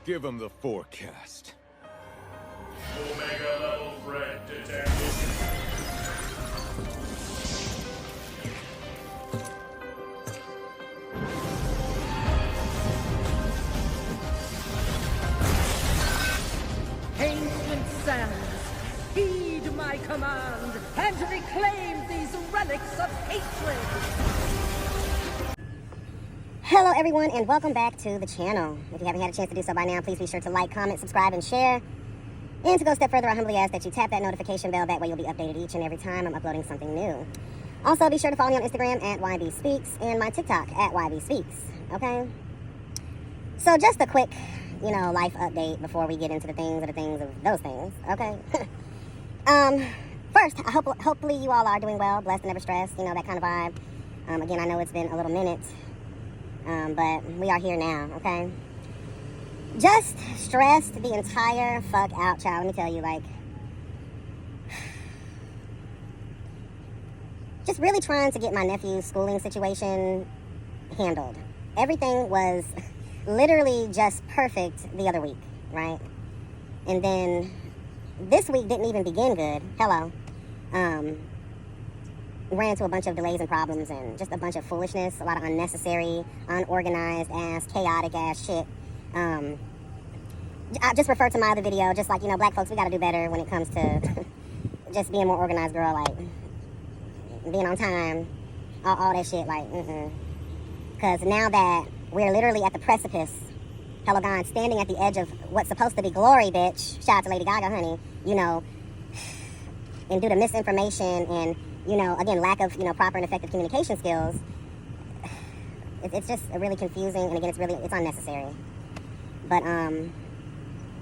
Give him the forecast. Omega level threat detected. Ancient sands, heed my command and reclaim these relics of hatred! Hello everyone and welcome back to the channel. If you haven't had a chance to do so by now, please be sure to like, comment, subscribe, and share. And to go a step further, I humbly ask that you tap that notification bell. That way you'll be updated each and every time I'm uploading something new. Also, be sure to follow me on Instagram at YBSpeaks and my TikTok at YBSpeaks. Okay? So just a quick, life update before we get into the things of those things. Okay? First, hopefully you all are doing well, blessed and never stressed, that kind of vibe. Again, I know it's been a little minute. But we are here now, okay? Just stressed the entire fuck out, child. Let me tell you, just really trying to get my nephew's schooling situation handled. Everything was literally just perfect the other week, right? And then this week didn't even begin good. Hello. Ran into a bunch of delays and problems and just a bunch of foolishness, a lot of unnecessary, unorganized ass, chaotic ass shit. I just referred to my other video, just like, black folks, we gotta do better when it comes to just being more organized, girl, like, being on time, all that shit, like, Because now that we're literally at the precipice, hello God, standing at the edge of what's supposed to be glory, bitch, shout out to Lady Gaga, honey, and due to misinformation and again, lack of, proper and effective communication skills, it's just really confusing, and again, it's unnecessary. But,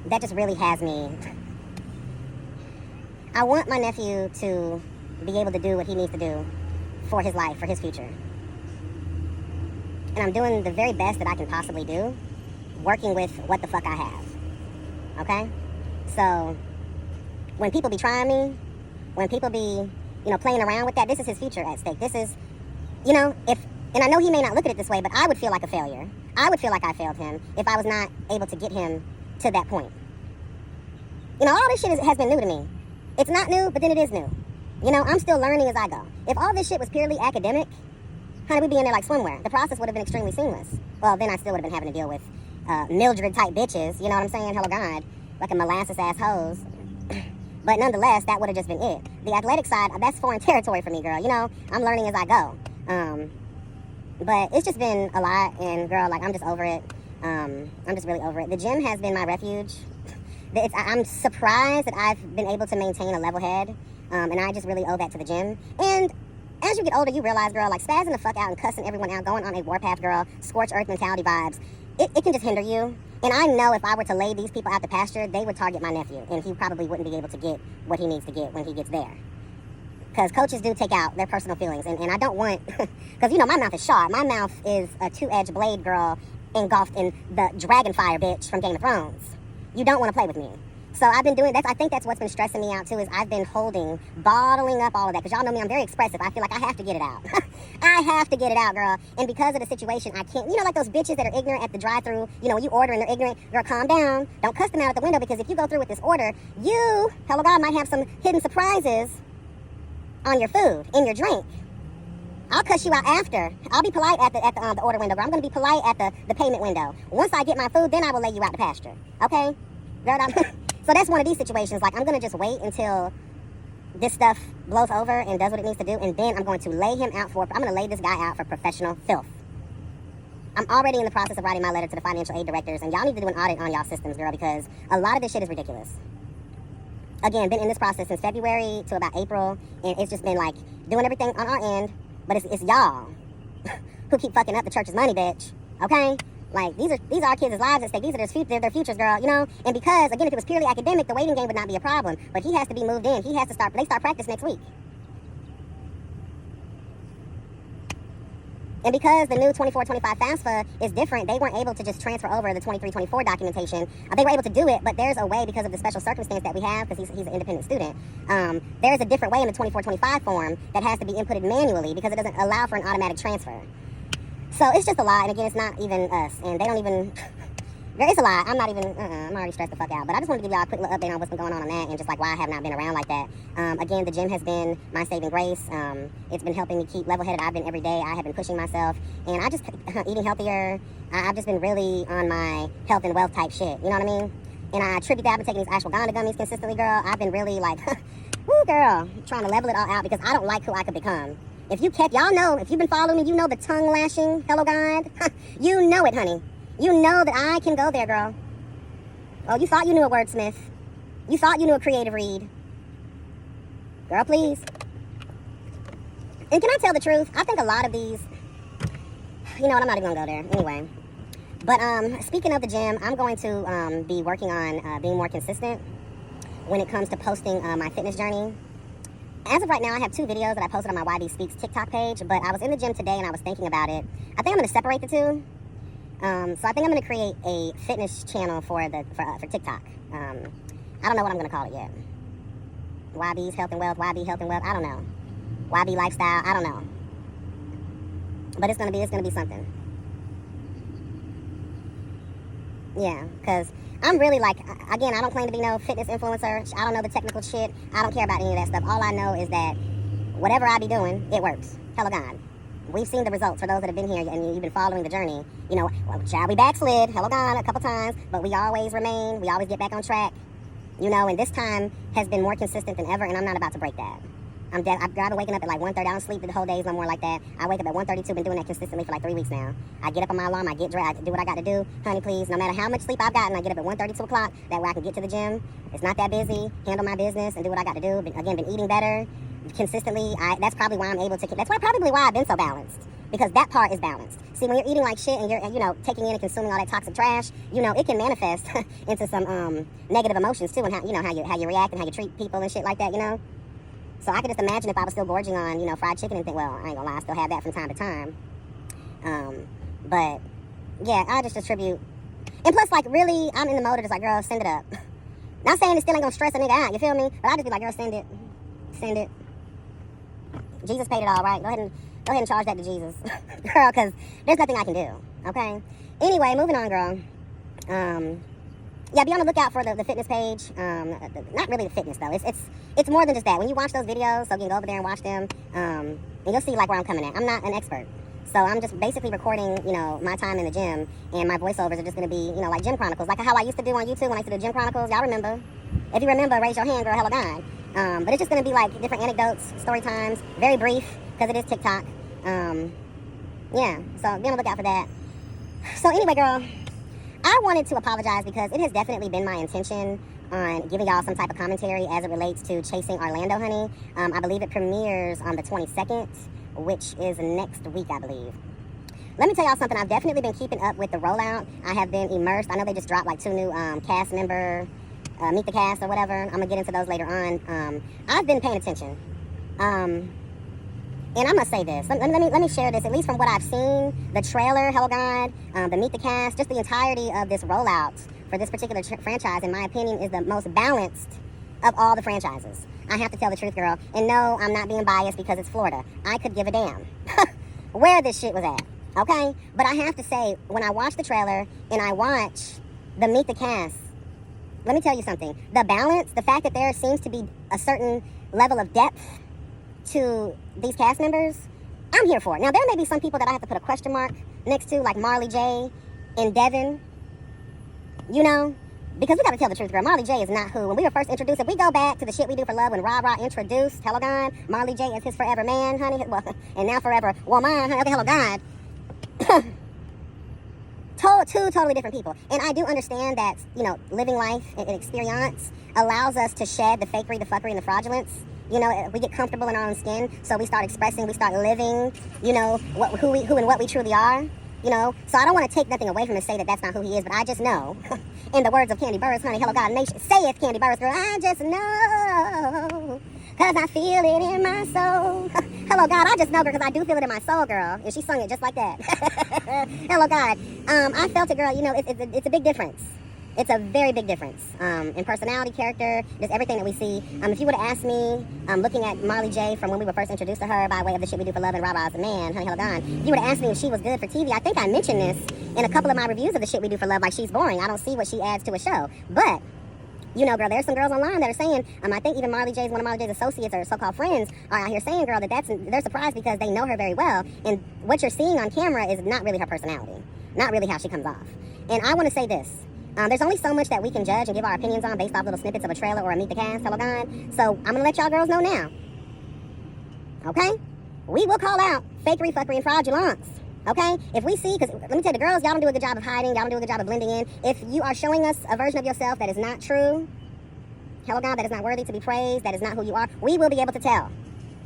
that just really has me. I want my nephew to be able to do what he needs to do for his life, for his future. And I'm doing the very best that I can possibly do, working with what the fuck I have. Okay? So, when people be trying me, when people be playing around with that, this is his future at stake. This is, and I know he may not look at it this way, but I would feel like a failure. I would feel like I failed him if I was not able to get him to that point. All this shit has been new to me. It's not new, but then it is new. I'm still learning as I go. If all this shit was purely academic, honey, we'd be in there like swimwear. The process would have been extremely seamless. Well, then I still would have been having to deal with Mildred-type bitches, you know what I'm saying? Hello, God. Like a molasses-ass hose. But nonetheless, that would have just been it. The athletic side, that's foreign territory for me, girl. I'm learning as I go. But it's just been a lot, and girl, I'm just over it. I'm just really over it. The gym has been my refuge. I'm surprised that I've been able to maintain a level head, and I just really owe that to the gym. And as you get older, you realize, girl, spazzing the fuck out and cussing everyone out, going on a warpath, girl, scorched earth mentality vibes, it can just hinder you. And I know if I were to lay these people out to pasture, they would target my nephew, and he probably wouldn't be able to get what he needs to get when he gets there. Because coaches do take out their personal feelings, and I don't want, because, my mouth is sharp. My mouth is a two-edged blade, girl, engulfed in the dragon fire, bitch, from Game of Thrones. You don't want to play with me. So I've been doing that. I think that's what's been stressing me out, too, is I've been bottling up all of that. Because y'all know me, I'm very expressive. I feel like I have to get it out. I have to get it out, girl. And because of the situation, I can't. Like those bitches that are ignorant at the drive-thru. When you order and they're ignorant, girl, calm down. Don't cuss them out at the window, because if you go through with this order, you, hello God, might have some hidden surprises on your food, in your drink. I'll cuss you out after. I'll be polite at the order window, girl. I'm going to be polite at the payment window. Once I get my food, then I will lay you out to pasture. Okay? Girl, so that's one of these situations. I'm going to just wait until this stuff blows over and does what it needs to do, and then I'm going to lay this guy out for professional filth. I'm already in the process of writing my letter to the financial aid directors, and y'all need to do an audit on y'all systems, girl, because a lot of this shit is ridiculous. Again, been in this process since February to about April, and it's just been doing everything on our end, but it's y'all who keep fucking up the church's money, bitch. Okay? These are our kids' lives at stake. These are their futures, girl, And because, again, if it was purely academic, the waiting game would not be a problem. But he has to be moved in. They start practice next week. And because the new 24-25 FAFSA is different, they weren't able to just transfer over the 23-24 documentation. They were able to do it, but there's a way because of the special circumstance that we have, because he's an independent student. There's a different way in the 24-25 form that has to be inputted manually because it doesn't allow for an automatic transfer. So it's just a lot, and again, it's not even us, and they don't even Girl, it's a lot. I'm not even, I'm already stressed the fuck out. But I just wanted to give y'all a quick little update on what's been going on that and just like why I have not been around like that. Again, the gym has been my saving grace. It's been helping me keep level-headed. I've been every day. I have been pushing myself. And I just, eating healthier. I've just been really on my health and wealth type shit. You know what I mean? And I attribute that. I've been taking these ashwagandha gummies consistently, girl. I've been really like, woo, girl, trying to level it all out because I don't like who I could become. If you catch, y'all know, if you've been following me, you know the tongue lashing, hello God. You know it, honey. You know that I can go there, girl. Oh, you thought you knew a wordsmith. You thought you knew a creative read. Girl, please. And can I tell the truth? I think a lot of these, you know what, I'm not even gonna go there. Anyway. But speaking of the gym, I'm going to be working on being more consistent when it comes to posting my fitness journey. As of right now, I have 2 videos that I posted on my YB Speaks TikTok page, but I was in the gym today and I was thinking about it. I think I'm gonna separate the 2. So I think I'm going to create a fitness channel for TikTok. I don't know what I'm going to call it yet. YB's Health and Wealth, YB Health and Wealth, I don't know. YB Lifestyle, I don't know. But it's going to be something. Yeah, because I'm really like, again, I don't claim to be no fitness influencer. I don't know the technical shit. I don't care about any of that stuff. All I know is that whatever I be doing, it works. Hello God. We've seen the results for those that have been here and you've been following the journey. You know, child, we backslid, hello God, a couple times, but we always remain, we always get back on track. You know, and this time has been more consistent than ever, and I'm not about to break that. I've been waking up at like 1:30. I don't sleep the whole days no more like that. I wake up at 1:32, been doing that consistently for like 3 weeks now. I get up on my alarm, I get dressed, I do what I got to do. Honey, please, no matter how much sleep I've gotten, I get up at 1:30, 2 o'clock. That way I can get to the gym. It's not that busy, handle my business, and do what I got to do. Been eating better consistently. That's probably why I'm able to, that's probably why I've been so balanced. Because that part is balanced. See, when you're eating like shit and you're, you know, taking in and consuming all that toxic trash, you know, it can manifest into some negative emotions too, and how, you know, how you react and how you treat people and shit like that, you know. So I could just imagine if I was still gorging on, you know, fried chicken and think, well, I ain't gonna lie, I still have that from time to time. But yeah, I just attribute, and plus, like, really, I'm in the mode of just like, girl, send it up. Not saying it still ain't gonna stress a nigga out, you feel me? But I just be like, girl, send it. Jesus paid it all, right? Go ahead and charge that to Jesus, girl, because there's nothing I can do, okay? Anyway, moving on, girl. Yeah, be on the lookout for the fitness page. Not really the fitness, though. It's more than just that. When you watch those videos, so you can go over there and watch them, and you'll see, like, where I'm coming at. I'm not an expert. So I'm just basically recording, you know, my time in the gym, and my voiceovers are just going to be, you know, like gym chronicles, like how I used to do on YouTube when I used to do gym chronicles. Y'all remember? If you remember, raise your hand, girl, hello God. But it's just going to be, like, different anecdotes, story times, very brief, because it is TikTok. Yeah, so be on the lookout for that. So anyway, girl, I wanted to apologize because it has definitely been my intention on giving y'all some type of commentary as it relates to Chasing Orlando, honey. I believe it premieres on the 22nd, which is next week, I believe. Let me tell y'all something. I've definitely been keeping up with the rollout. I have been immersed. I know they just dropped like 2 new cast member, meet the cast or whatever. I'm going to get into those later on. I've been paying attention. And I'm going to say this. Let me share this. At least from what I've seen, the trailer, hello God, the meet the cast, just the entirety of this rollout for this particular franchise, in my opinion, is the most balanced of all the franchises. I have to tell the truth, girl. And no, I'm not being biased because it's Florida. I could give a damn where this shit was at, okay? But I have to say, when I watch the trailer and I watch the meet the cast, let me tell you something. The balance, the fact that there seems to be a certain level of depth to these cast members, I'm here for it. Now, there may be some people that I have to put a question mark next to, like Marley J and Devin, you know, because we got to tell the truth, girl. Marley J is not who. When we were first introduced, if we go back to the shit we do for love when Rob introduced Hello God, Marley J is his forever man, honey, well, and now forever woman, honey, okay, Hello God. Two totally different people. And I do understand that, you know, living life and experience allows us to shed the fakery, the fuckery, and the fraudulence. You know, we get comfortable in our own skin, so we start expressing, we start living, you know, who and what we truly are, you know. So I don't want to take nothing away from him and say that that's not who he is, but I just know, in the words of Candy Burris, honey, hello God, nation, say it, Candy Burris, girl, I just know, because I feel it in my soul. Hello God, I just know, girl, because I do feel it in my soul, girl, and she sung it just like that. Hello God, I felt it, girl, you know, it's a big difference. It's a very big difference in personality, character, just everything that we see. If you would have asked me, looking at Marley J from when we were first introduced to her by way of the shit we do for love and Rah Rah's the man, Honey Hella Gone, if you would have asked me if she was good for TV, I think I mentioned this in a couple of my reviews of the shit we do for love, like she's boring. I don't see what she adds to a show. But, you know, girl, there's some girls online that are saying, I think even Marley J's, one of Marley J's associates or so-called friends are out here saying, girl, they're surprised because they know her very well. And what you're seeing on camera is not really her personality. Not really how she comes off. And I want to say this. There's only so much that we can judge and give our opinions on based off little snippets of a trailer or a Meet the Cast, Hello God. So I'm going to let y'all girls know now. Okay? We will call out fakery, fuckery, and fraudulence. Okay? If we see, because let me tell you, the girls, y'all don't do a good job of hiding. Y'all don't do a good job of blending in. If you are showing us a version of yourself that is not true, Hello God, that is not worthy to be praised, that is not who you are, we will be able to tell.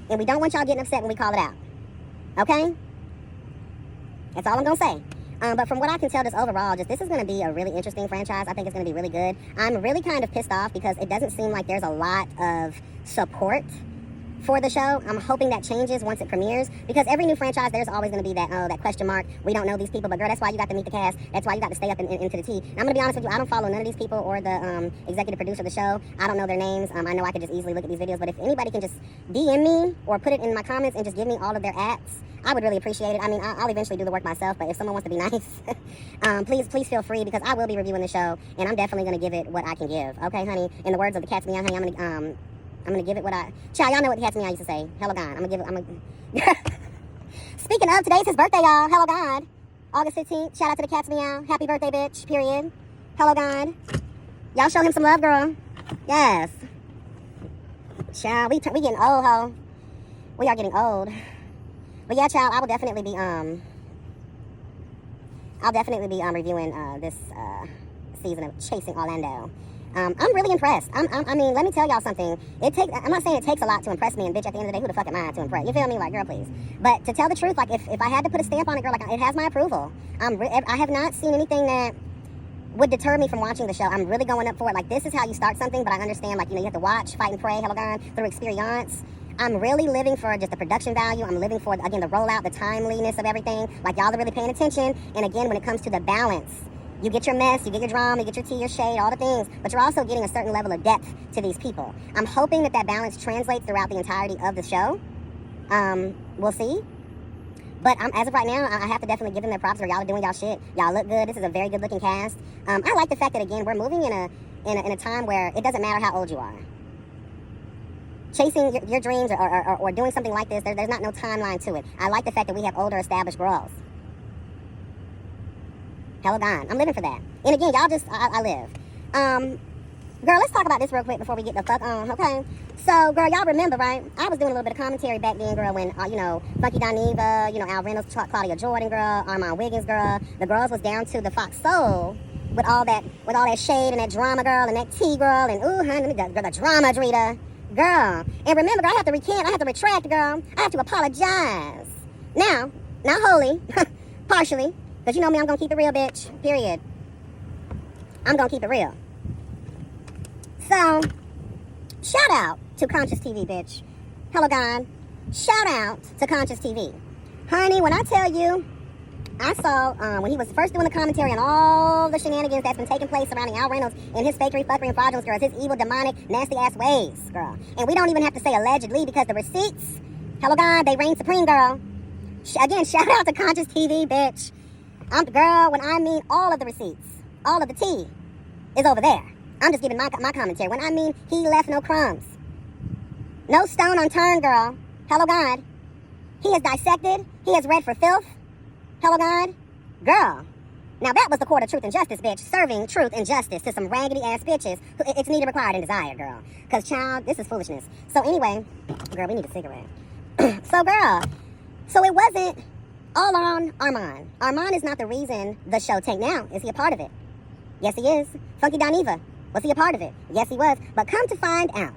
And we don't want y'all getting upset when we call it out. Okay? That's all I'm going to say. But from what I can tell, just overall, this is going to be a really interesting franchise. I think it's going to be really good. I'm really kind of pissed off because it doesn't seem like there's a lot of support for the show. I'm hoping that changes once it premieres, because every new franchise, there's always going to be that question mark. We don't know these people, but girl, that's why you got to meet the cast. That's why you got to stay up into the tea. And I'm going to be honest with you, I don't follow none of these people or the executive producer of the show. I don't know their names. I know I could just easily look at these videos, but if anybody can just DM me or put it in my comments and just give me all of their acts, I would really appreciate it. I mean, I'll eventually do the work myself, but if someone wants to be nice, please feel free, because I will be reviewing the show, and I'm definitely going to give it what I can give. Okay, honey? In the words of the Cat's Meow, honey, I'm gonna give it what y'all know what the Cat's Meow used to say. Hello God. Speaking of, today's his birthday, y'all. Hello God. August 15th. Shout out to the Cat's Meow. Happy birthday, bitch. Period. Hello God. Y'all show him some love, girl. Yes. Child, we getting old, ho. We are getting old. But yeah, child, I will definitely be reviewing this season of Chasing Orlando. I'm really impressed. I mean, let me tell y'all something. I'm not saying it takes a lot to impress me, and bitch, at the end of the day, who the fuck am I to impress? You feel me? Like, girl, please. But to tell the truth, like, if I had to put a stamp on it, girl, like, it has my approval. I have not seen anything that would deter me from watching the show. I'm really going up for it. Like, this is how you start something, but I understand, like, you have to watch, fight, and pray, Hello God, through experience. I'm really living for just the production value. I'm living for, again, the rollout, the timeliness of everything. Like, y'all are really paying attention. And again, when it comes to the balance, you get your mess, you get your drama, you get your tea, your shade, all the things, but you're also getting a certain level of depth to these people. I'm hoping that balance translates throughout the entirety of the show. We'll see. But as of right now, I have to definitely give them their props. Y'all are doing y'all shit. Y'all look good. This is a very good looking cast. I like the fact that, again, we're moving in a time where it doesn't matter how old you are. Chasing your dreams or doing something like this, there's not no timeline to it. I like the fact that we have older established girls. Hello God. I'm living for that. And again, y'all just, I live. Girl, let's talk about this real quick before we get the fuck on, okay? So, girl, y'all remember, right? I was doing a little bit of commentary back then, girl, when, Funky Dineva, Al Reynolds, Claudia Jordan, girl, Armand Wiggins, girl. The girls was down to the Fox Soul with all that shade and that drama, girl, and that tea, girl, and ooh, honey, the drama, Drita. Girl. And remember, girl, I have to recant, I have to retract, girl. I have to apologize. Now, not wholly, partially, because you know me, I'm going to keep it real, bitch. Period. I'm going to keep it real. So, shout out to Conscious TV, bitch. Hello, God. Shout out to Conscious TV. Honey, when I tell you, I saw when he was first doing the commentary on all the shenanigans that's been taking place surrounding Al Reynolds and his fakery, fuckery, and fraudulence, girls, his evil, demonic, nasty-ass ways, girl. And we don't even have to say allegedly, because the receipts, hello, God, they reign supreme, girl. Again, shout out to Conscious TV, bitch. Girl, when I mean all of the receipts, all of the tea is over there. I'm just giving my commentary. When I mean he left no crumbs, no stone unturned, girl. Hello, God. He has dissected. He has read for filth. Hello, God. Girl. Now, that was the court of truth and justice, bitch. Serving truth and justice to some raggedy-ass bitches. It's needed, required, and desired, girl. Because, child, this is foolishness. So, anyway, girl, we need a cigarette. So it wasn't all on Armand. Armand is not the reason the show tanked now. Is he a part of it? Yes, he is. Funky Dineva. Was he a part of it? Yes, he was. But come to find out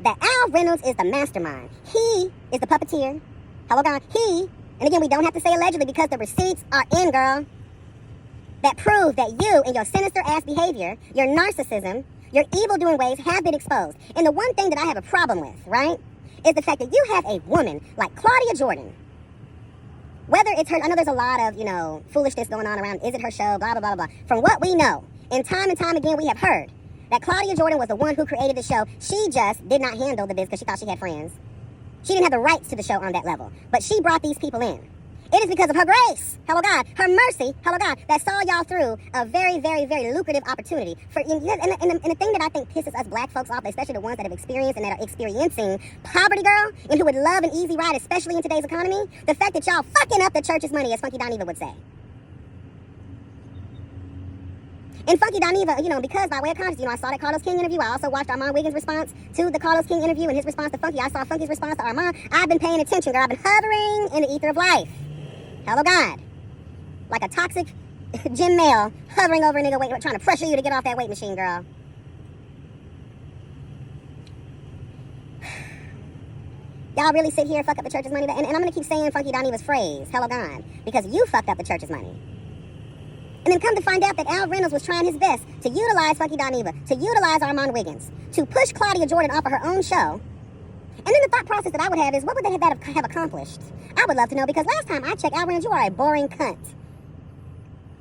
that Al Reynolds is the mastermind. He is the puppeteer. Hello, God. And again, we don't have to say allegedly, because the receipts are in, girl, that prove that you and your sinister-ass behavior, your narcissism, your evil-doing ways have been exposed. And the one thing that I have a problem with, right, is the fact that you have a woman like Claudia Jordan. Whether it's her, I know there's a lot of, foolishness going on around, is it her show, blah, blah, blah, blah. From what we know, And time again, we have heard that Claudia Jordan was the one who created the show. She just did not handle the biz because she thought she had friends. She didn't have the rights to the show on that level. But she brought these people in. It is because of her grace, hello God, her mercy, hello God, that saw y'all through a very, very, very lucrative opportunity. And the thing that I think pisses us black folks off, especially the ones that have experienced and that are experiencing poverty, girl, and who would love an easy ride, especially in today's economy, the fact that y'all fucking up the church's money, as Funky Dineva would say. And Funky Dineva, because by way of context, I saw that Carlos King interview. I also watched Armand Wiggins' response to the Carlos King interview and his response to Funky. I saw Funky's response to Armand. I've been paying attention, girl. I've been hovering in the ether of life. Hello, God. Like a toxic gym male hovering over a nigga weight, trying to pressure you to get off that weight machine, girl. Y'all really sit here and fuck up the church's money? And I'm going to keep saying Funky Dineva's phrase, hello, God, because you fucked up the church's money. And then come to find out that Al Reynolds was trying his best to utilize Funky Dineva, to utilize Armand Wiggins, to push Claudia Jordan off of her own show. And then the thought process that I would have is, what would they have accomplished? I would love to know, because last time I checked, Al Reynolds, you are a boring cunt.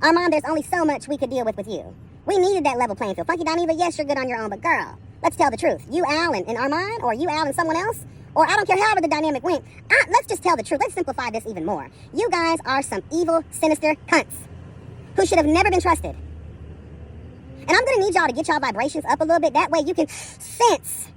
Armand, there's only so much we could deal with you. We needed that level playing field. Funky Dineva, yes, you're good on your own, but girl, let's tell the truth. You, Al, and Armand, or you, Al, and someone else, or I don't care however the dynamic went, let's just tell the truth. Let's simplify this even more. You guys are some evil, sinister cunts who should have never been trusted. And I'm going to need y'all to get y'all vibrations up a little bit. That way you can sense,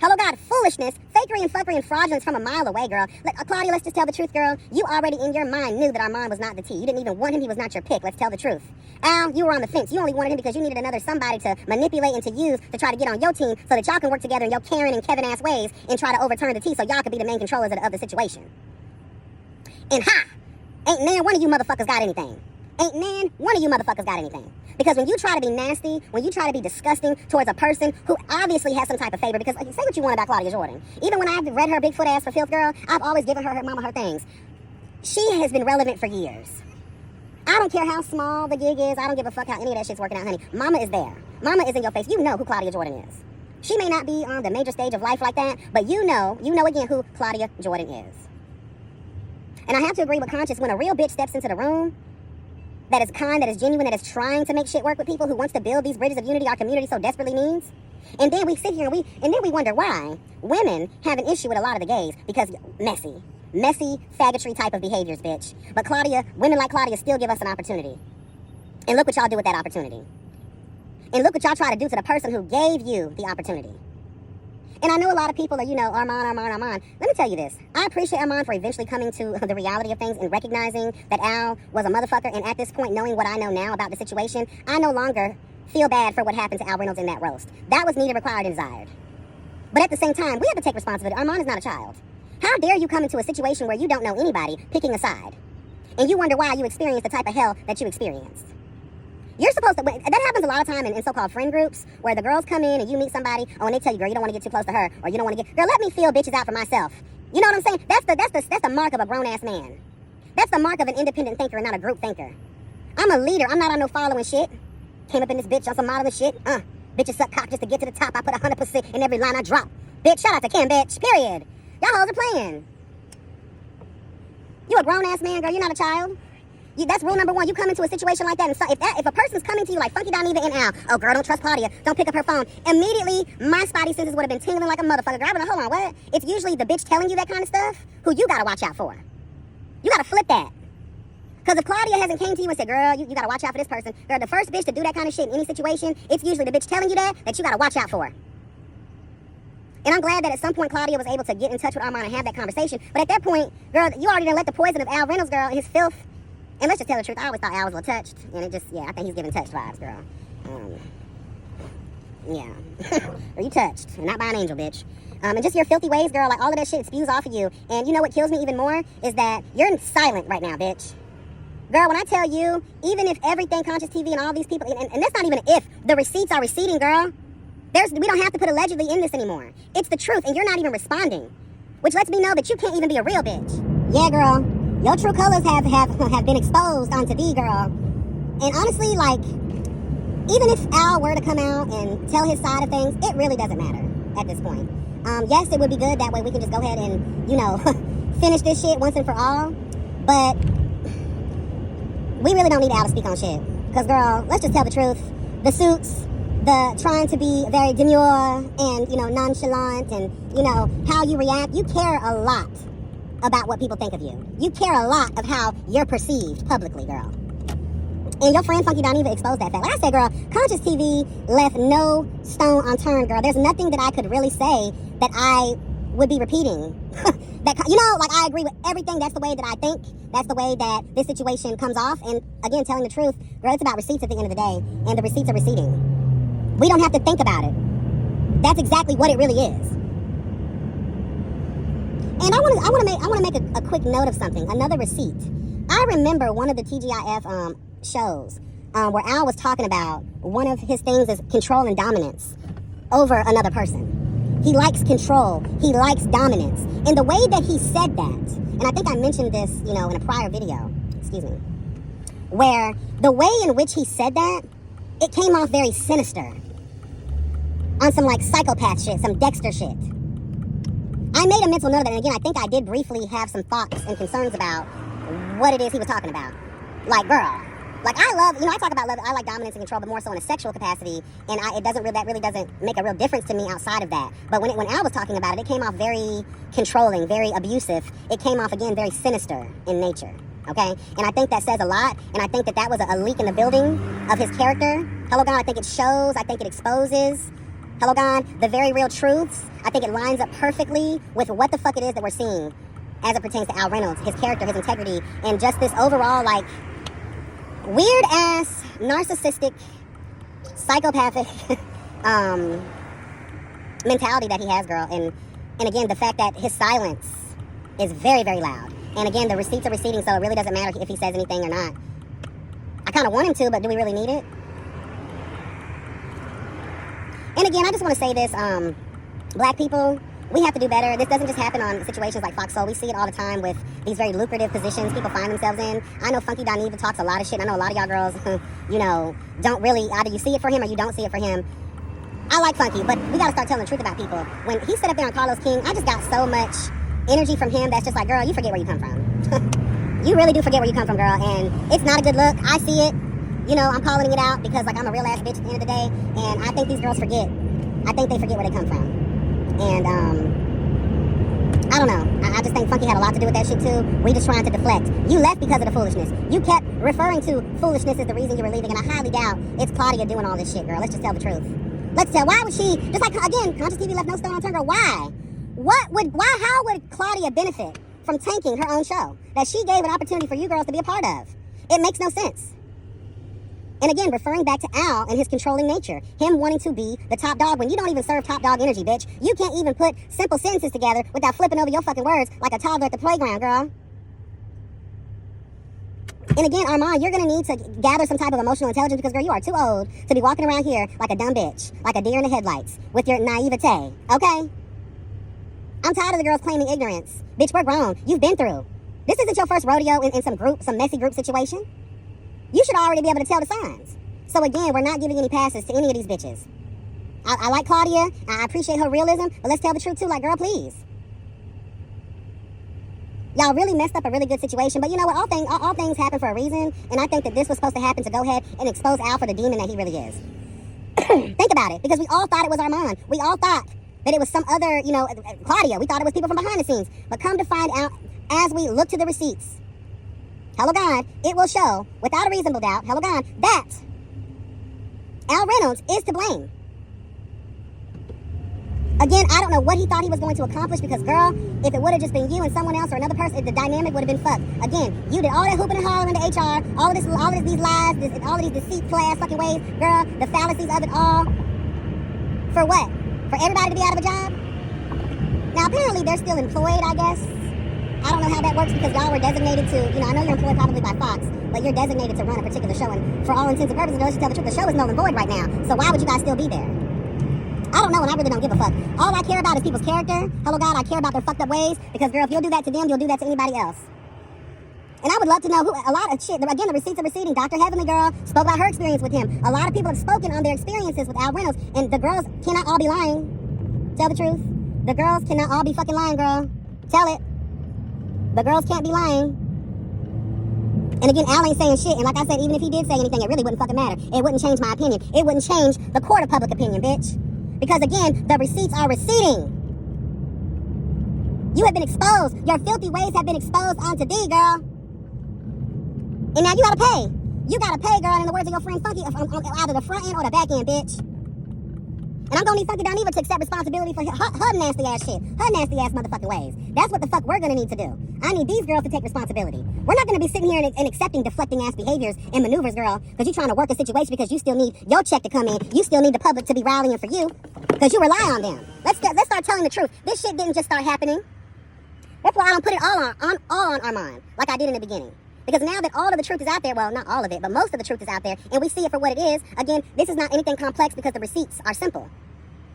hello God, foolishness, fakery and fuckery and fraudulence from a mile away, girl. Claudia, let's just tell the truth, girl. You already in your mind knew that Armand was not the T. You didn't even want him. He was not your pick. Let's tell the truth. Al, you were on the fence. You only wanted him because you needed another somebody to manipulate and to use to try to get on your team so that y'all can work together in your Karen and Kevin ass ways and try to overturn the T so y'all could be the main controllers of the situation. And ain't nan one of you motherfuckers got anything. Ain't nan one of you motherfuckers got anything. Because when you try to be nasty, when you try to be disgusting towards a person who obviously has some type of favor, because say what you want about Claudia Jordan. Even when I've read her Bigfoot ass for filth, girl, I've always given her mama her things. She has been relevant for years. I don't care how small the gig is. I don't give a fuck how any of that shit's working out, honey. Mama is there. Mama is in your face. You know who Claudia Jordan is. She may not be on the major stage of life like that, but you know again who Claudia Jordan is. And I have to agree with Conscious, when a real bitch steps into the room, that is kind, that is genuine, that is trying to make shit work with people, who wants to build these bridges of unity our community so desperately needs. And then we sit here and we wonder why women have an issue with a lot of the gays, because messy faggotry type of behaviors, bitch. But women like Claudia still give us an opportunity. And look what y'all do with that opportunity. And look what y'all try to do to the person who gave you the opportunity. And I know a lot of people are, Armand. Let me tell you this. I appreciate Armand for eventually coming to the reality of things and recognizing that Al was a motherfucker. And at this point, knowing what I know now about the situation, I no longer feel bad for what happened to Al Reynolds in that roast. That was needed, required, and desired. But at the same time, we have to take responsibility. Armand is not a child. How dare you come into a situation where you don't know anybody picking a side? And you wonder why you experienced the type of hell that you experienced. You're supposed to, that happens a lot of time in so-called friend groups, where the girls come in and you meet somebody, and they tell you, girl, you don't want to get too close to her, or you don't want to girl, let me feel bitches out for myself. You know what I'm saying? That's the mark of a grown-ass man. That's the mark of an independent thinker and not a group thinker. I'm a leader. I'm not on no following shit. Came up in this bitch on some modeling shit. Bitches suck cock just to get to the top. I put 100% in every line I drop. Bitch, shout out to Kim, bitch. Period. Y'all hoes are playing. You a grown-ass man, girl. You're not a child. That's rule number one. You come into a situation like that, and if a person's coming to you like Funky Dineva and Al, oh girl, don't trust Claudia, don't pick up her phone, immediately my spidey senses would have been tingling like a motherfucker. Girl, hold on, what? It's usually the bitch telling you that kind of stuff who you gotta watch out for. You gotta flip that. Because if Claudia hasn't came to you and said, girl, you gotta watch out for this person, girl, the first bitch to do that kind of shit in any situation, it's usually the bitch telling you that you gotta watch out for. And I'm glad that at some point Claudia was able to get in touch with Armand and have that conversation. But at that point, girl, you already done let the poison of Al Reynolds, girl, his filth. And let's just tell the truth, I always thought Al was a little touched. And it just, I think he's giving touched vibes, girl. Or you touched, and not by an angel, bitch. And just your filthy ways, girl, like all of that shit spews off of you. And you know what kills me even more? Is that you're silent right now, bitch. Girl, when I tell you, even if everything, Conscious TV and all these people, and that's not even an if, the receipts are receding, girl. We don't have to put allegedly in this anymore. It's the truth, and you're not even responding. Which lets me know that you can't even be a real bitch. Yeah, girl. Your true colors have been exposed on TV, girl. And honestly, like, even if Al were to come out and tell his side of things, it really doesn't matter at this point. Yes, it would be good. That way we can just go ahead and, finish this shit once and for all. But we really don't need Al to speak on shit. Because, girl, let's just tell the truth. the suits, the trying to be very demure and, you know, nonchalant, and, you know, how you react. You care a lot about what people think of you. You care a lot of how you're perceived publicly, girl. And your friend Funky don't even expose that fact. Like I said, girl, Conscious TV left no stone unturned, girl. There's nothing that I could really say that I would be repeating. That, you know, like, I agree with everything. That's the way that I think. That's the way that this situation comes off. And again, telling the truth, girl, it's about receipts at the end of the day. And the receipts are receipting. We don't have to think about it. That's exactly what it really is. And I want to make a quick note of something. Another receipt. I remember one of the TGIF shows where Al was talking about one of his things is control and dominance over another person. He likes control. He likes dominance. And the way that he said that, and I think I mentioned this, you know, in a prior video, excuse me, where the way in which he said that, it came off very sinister. On some, like, psychopath shit, some Dexter shit. I made a mental note of that, and again, I think I did briefly have some thoughts and concerns about what it is he was talking about. Like, girl, like, I love, you know, I talk about love, I like dominance and control, but more so in a sexual capacity, and that really doesn't make a real difference to me outside of that. But when Al was talking about it, it came off very controlling, very abusive. It came off, again, very sinister in nature, okay? And I think that says a lot, and I think that was a leak in the building of his character. Hello, God, I think it shows, I think it exposes, hello, God, the very real truths. I think it lines up perfectly with what the fuck it is that we're seeing as it pertains to Al Reynolds, his character, his integrity, and just this overall, like, weird-ass, narcissistic, psychopathic mentality that he has, girl. And again, the fact that his silence is very, very loud. And again, the receipts are receipting, so it really doesn't matter if he says anything or not. I kind of want him to, but do we really need it? And again, I just want to say this, black people, we have to do better. This doesn't just happen on situations like Fox Soul. We see it all the time with these very lucrative positions people find themselves in. I know Funky Dineva talks a lot of shit. I know a lot of y'all girls, you know, don't really, either you see it for him or you don't see it for him. I like Funky, but we got to start telling the truth about people. When he sat up there on Carlos King, I just got so much energy from him that's just like, girl, you forget where you come from. You really do forget where you come from, girl, and it's not a good look. I see it. You know, I'm calling it out because, like, I'm a real-ass bitch at the end of the day, and I think these girls forget. I think they forget where they come from. And, I don't know. I just think Funky had a lot to do with that shit, too. We just trying to deflect. You left because of the foolishness. You kept referring to foolishness as the reason you were leaving, and I highly doubt it's Claudia doing all this shit, girl. Let's just tell the truth. Let's tell. Why would she, just like, again, Conscious TV left no stone unturned, girl. Why? How would Claudia benefit from tanking her own show that she gave an opportunity for you girls to be a part of? It makes no sense. And again, referring back to Al and his controlling nature. Him wanting to be the top dog when you don't even serve top dog energy, bitch. You can't even put simple sentences together without flipping over your fucking words like a toddler at the playground, girl. And again, Armand, you're going to need to gather some type of emotional intelligence because, girl, you are too old to be walking around here like a dumb bitch, like a deer in the headlights, with your naivete, okay? I'm tired of the girls claiming ignorance. Bitch, we're grown. You've been through. This isn't your first rodeo in some messy group situation. You should already be able to tell the signs. So again, we're not giving any passes to any of these bitches. I like Claudia. I appreciate her realism, but let's tell the truth too. Like, girl, please. Y'all really messed up a really good situation, but you know what? All things happen for a reason, and I think that this was supposed to happen to go ahead and expose Al for the demon that he really is. Think about it, because we all thought it was Armand. We all thought that it was some other, you know, Claudia. We thought it was people from behind the scenes. But come to find out, as we look to the receipts, hello God, it will show, without a reasonable doubt, hello God, that Al Reynolds is to blame. Again, I don't know what he thought he was going to accomplish because, girl, if it would have just been you and someone else or another person, the dynamic would have been fucked. Again, you did all that hooping and hollering to HR, all of these lies, all of these deceitful ass fucking ways, girl, the fallacies of it all. For what? For everybody to be out of a job? Now, apparently, they're still employed, I guess. I don't know how that works because y'all were designated to, you know, I know you're employed probably by Fox, but you're designated to run a particular show, and for all intents and purposes, let's just tell the truth, the show is null and void right now, so why would you guys still be there? I don't know, and I really don't give a fuck. All I care about is people's character. Hello, God, I care about their fucked up ways, because, girl, if you'll do that to them, you'll do that to anybody else. And I would love to know a lot of shit. Again, the receipts are receiving. Dr. Heavenly Girl spoke about her experience with him. A lot of people have spoken on their experiences with Al Reynolds, and the girls cannot all be lying. Tell the truth. The girls cannot all be fucking lying, girl. Tell it. The girls can't be lying. And again, Al ain't saying shit. And like I said, even if he did say anything, it really wouldn't fucking matter. It wouldn't change my opinion. It wouldn't change the court of public opinion, bitch. Because again, the receipts are receipting. You have been exposed. Your filthy ways have been exposed onto D, girl. And now you gotta pay. You gotta pay, girl, in the words of your friend Funky, either the front end or the back end, bitch. And I'm gonna need Funky Dineva to accept responsibility for her nasty ass shit. Her nasty ass motherfucking ways. That's what the fuck we're gonna need to do. I need these girls to take responsibility. We're not gonna be sitting here and accepting deflecting ass behaviors and maneuvers, girl, because you're trying to work a situation because you still need your check to come in. You still need the public to be rallying for you because you rely on them. Let's start telling the truth. This shit didn't just start happening. That's why I don't put it all on Armand like I did in the beginning. Because now that all of the truth is out there, well, not all of it, but most of the truth is out there, and we see it for what it is, again, this is not anything complex because the receipts are simple.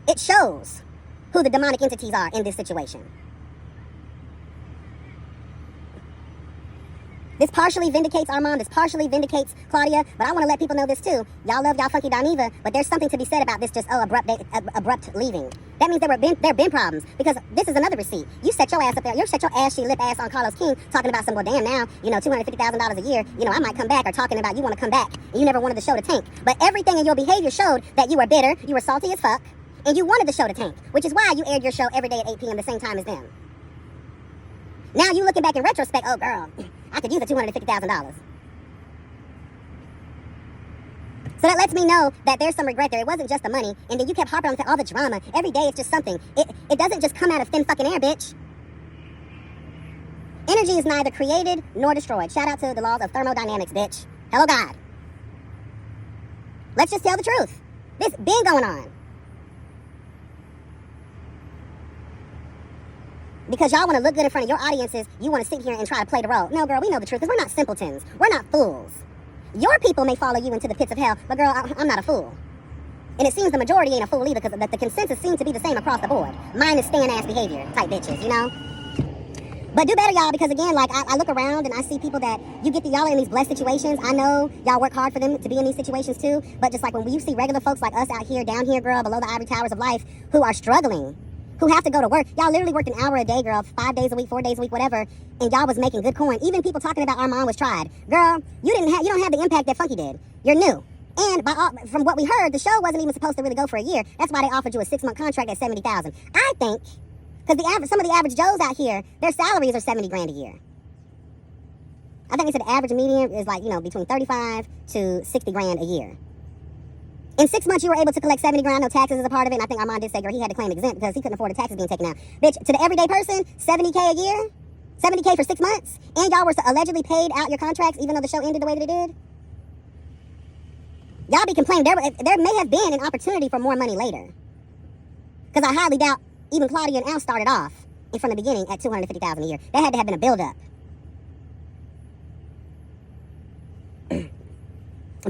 It shows who the demonic entities are in this situation. This partially vindicates Armand, this partially vindicates Claudia, but I want to let people know this too. Y'all love y'all Funky Dineva, but there's something to be said about this just, abrupt leaving. That means there have been problems, because this is another receipt. You set your ass up there, you set your ashy lip ass on Carlos King, talking about some, well, damn, now, $250,000 a year, I might come back, or talking about you want to come back, and you never wanted the show to tank. But everything in your behavior showed that you were bitter, you were salty as fuck, and you wanted the show to tank, which is why you aired your show every day at 8 p.m. the same time as them. Now you looking back in retrospect, oh girl, I could use the $250,000. So that lets me know that there's some regret there. It wasn't just the money, and then you kept harping on all the drama. Every day it's just something. It doesn't just come out of thin fucking air, bitch. Energy is neither created nor destroyed. Shout out to the laws of thermodynamics, bitch. Hello, God. Let's just tell the truth. This been going on. Because y'all want to look good in front of your audiences, you want to sit here and try to play the role. No, girl, we know the truth, because we're not simpletons. We're not fools. Your people may follow you into the pits of hell, but girl, I'm not a fool. And it seems the majority ain't a fool either, because the consensus seems to be the same across the board. Minus stand-ass behavior type bitches, But do better, y'all, because again, like, I look around and I see people that y'all are in these blessed situations. I know y'all work hard for them to be in these situations too, but just like when you see regular folks like us out here, down here, girl, below the ivory towers of life, who are struggling, who have to go to work. Y'all literally worked an hour a day, girl, 5 days a week, 4 days a week, whatever, and y'all was making good coin. Even people talking about Armand was tried. Girl, you don't have the impact that Funky did. You're new. And from what we heard, the show wasn't even supposed to really go for a year. That's why they offered you a 6-month contract at $70,000. I think, because some of the average Joes out here, their salaries are $70,000 a year. I think they said the average median is like, between $35,000 to $60,000 a year. In 6 months, you were able to collect $70,000, no taxes as a part of it, and I think Armand did say, girl, he had to claim exempt because he couldn't afford the taxes being taken out. Bitch, to the everyday person, $70K a year? $70K for 6 months? And y'all were allegedly paid out your contracts even though the show ended the way that it did? Y'all be complaining. There may have been an opportunity for more money later. Because I highly doubt even Claudia and Al started off from the beginning at $250,000 a year. There had to have been a build-up.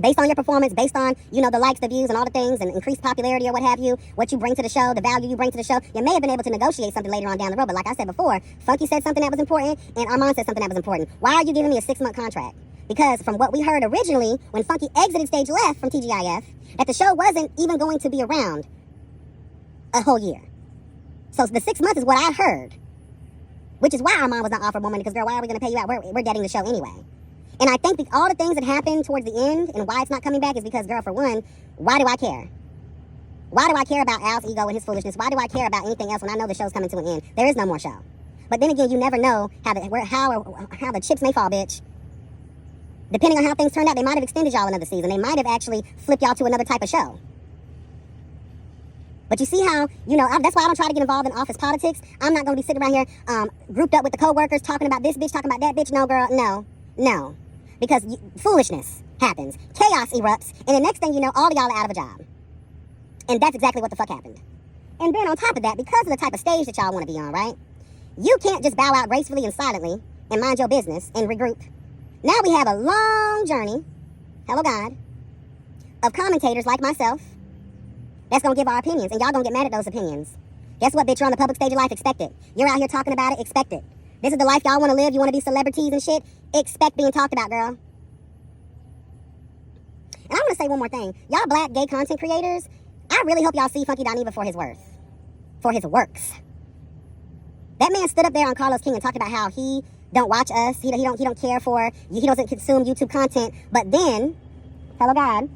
Based on your performance, based on, the likes, the views, and all the things, and increased popularity or what have you, what you bring to the show, the value you bring to the show, you may have been able to negotiate something later on down the road. But like I said before, Funky said something that was important, and Armand said something that was important. Why are you giving me a 6-month contract? Because from what we heard originally, when Funky exited stage left from TGIF, that the show wasn't even going to be around a whole year. So the 6 months is what I heard, which is why Armand was not offered more money, because, girl, why are we going to pay you out? We're getting the show anyway. And I think all the things that happened towards the end and why it's not coming back is because, girl, for one, why do I care? Why do I care about Al's ego and his foolishness? Why do I care about anything else when I know the show's coming to an end? There is no more show. But then again, you never know how the chips may fall, bitch. Depending on how things turned out, they might have extended y'all another season. They might have actually flipped y'all to another type of show. But you see how, that's why I don't try to get involved in office politics. I'm not going to be sitting around here grouped up with the co-workers talking about this bitch, talking about that bitch. No, girl, no. Because foolishness happens. Chaos erupts. And the next thing you know, all of y'all are out of a job. And that's exactly what the fuck happened. And then on top of that, because of the type of stage that y'all want to be on, right? You can't just bow out gracefully and silently and mind your business and regroup. Now we have a long journey, hello God, of commentators like myself that's going to give our opinions. And y'all going to get mad at those opinions. Guess what, bitch? You're on the public stage of life. Expect it. You're out here talking about it. Expect it. This is the life y'all want to live. You want to be celebrities and shit. Expect being talked about, girl. And I want to say one more thing. Y'all black gay content creators, I really hope y'all see Funky Dineva for his worth. For his works. That man stood up there on Carlos King and talked about how he don't watch us. He don't care for, he doesn't consume YouTube content. But then, hello God,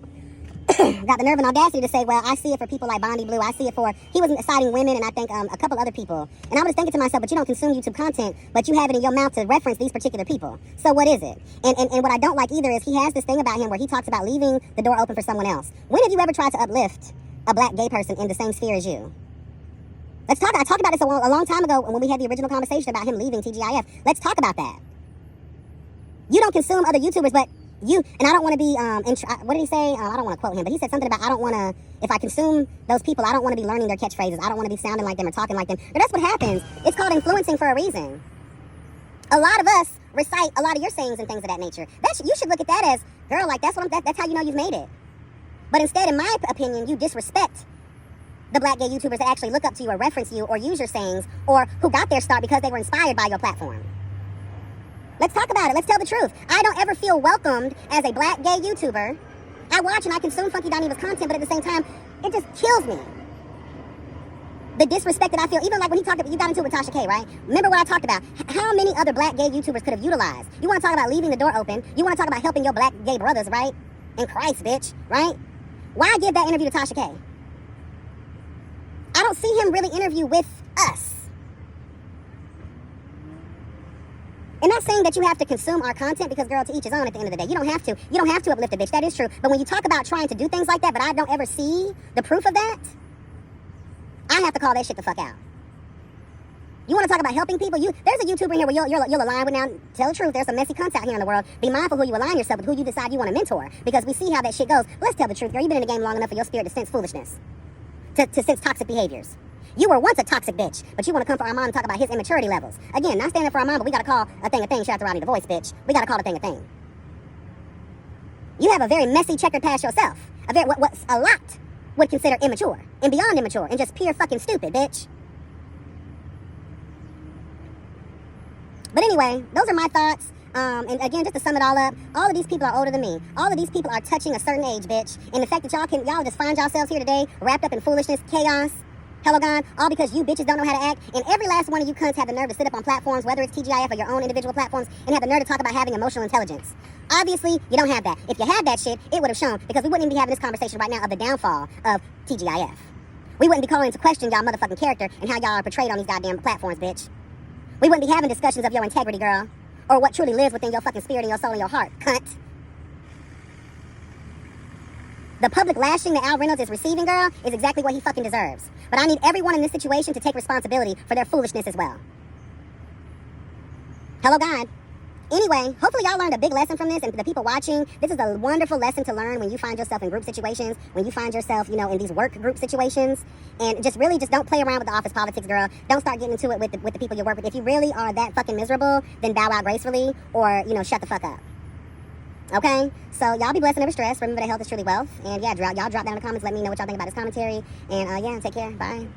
got the nerve and audacity to say, well, I see it for people like Bondi Blue. I see it for, he was citing women and I think a couple other people. And I was thinking to myself, but you don't consume YouTube content, but you have it in your mouth to reference these particular people. So what is it? And what I don't like either is he has this thing about him where he talks about leaving the door open for someone else. When have you ever tried to uplift a black gay person in the same sphere as you? Let's talk. I talked about this a long time ago when we had the original conversation about him leaving TGIF. Let's talk about that. You don't consume other YouTubers, but you, and I don't want to be, what did he say? I don't want to quote him, but he said something about, I don't want to, if I consume those people, I don't want to be learning their catchphrases. I don't want to be sounding like them or talking like them. But that's what happens. It's called influencing for a reason. A lot of us recite a lot of your sayings and things of that nature. You should look at that as, girl, like that's how you know you've made it. But instead, in my opinion, you disrespect the black gay YouTubers that actually look up to you or reference you or use your sayings or who got their start because they were inspired by your platform. Let's talk about it. Let's tell the truth. I don't ever feel welcomed as a black gay YouTuber. I watch and I consume Funky Dineva's content, but at the same time, it just kills me. The disrespect that I feel, even like when you got into it with Tasha K, right? Remember what I talked about? How many other black gay YouTubers could have utilized? You want to talk about leaving the door open? You want to talk about helping your black gay brothers, right? In Christ, bitch, right? Why give that interview to Tasha K? I don't see him really interview with us. I'm not saying that you have to consume our content because, girl, to each his own at the end of the day. You don't have to. You don't have to uplift a bitch. That is true. But when you talk about trying to do things like that, but I don't ever see the proof of that, I have to call that shit the fuck out. You want to talk about helping people? There's a YouTuber in here where you'll align with now. Tell the truth. There's some messy cunts out here in the world. Be mindful who you align yourself with, who you decide you want to mentor. Because we see how that shit goes. Let's tell the truth, girl. You've been in the game long enough for your spirit to sense foolishness. To sense toxic behaviors. You were once a toxic bitch, but you want to come for Armand and talk about his immaturity levels. Again, not standing for Armand, but we got to call a thing a thing. Shout out to Rodney the Voice, bitch. We got to call a thing a thing. You have a very messy checkered past yourself. What a lot would consider immature and beyond immature and just pure fucking stupid, bitch. But anyway, those are my thoughts. And again, just to sum it all up, all of these people are older than me. All of these people are touching a certain age, bitch. And the fact that y'all just find yourselves here today, wrapped up in foolishness, chaos, hello gone, all because you bitches don't know how to act. And every last one of you cunts have the nerve to sit up on platforms, whether it's TGIF or your own individual platforms, and have the nerve to talk about having emotional intelligence. Obviously, you don't have that. If you had that shit, it would have shown, because we wouldn't even be having this conversation right now of the downfall of TGIF. We wouldn't be calling into question y'all motherfucking character and how y'all are portrayed on these goddamn platforms, bitch. We wouldn't be having discussions of your integrity, girl, or what truly lives within your fucking spirit and your soul and your heart, cunt. The public lashing that Al Reynolds is receiving, girl, is exactly what he fucking deserves. But I need everyone in this situation to take responsibility for their foolishness as well. Hello, God. Anyway, hopefully y'all learned a big lesson from this, and for the people watching, this is a wonderful lesson to learn when you find yourself in group situations, when you find yourself, in these work group situations, and just don't play around with the office politics, girl. Don't start getting into it with the people you work with. If you really are that fucking miserable, then bow out gracefully, or, shut the fuck up. Okay? So y'all be blessed and never stressed. Remember that health is truly wealth. And yeah, y'all drop down in the comments. Let me know what y'all think about this commentary. And yeah, take care. Bye.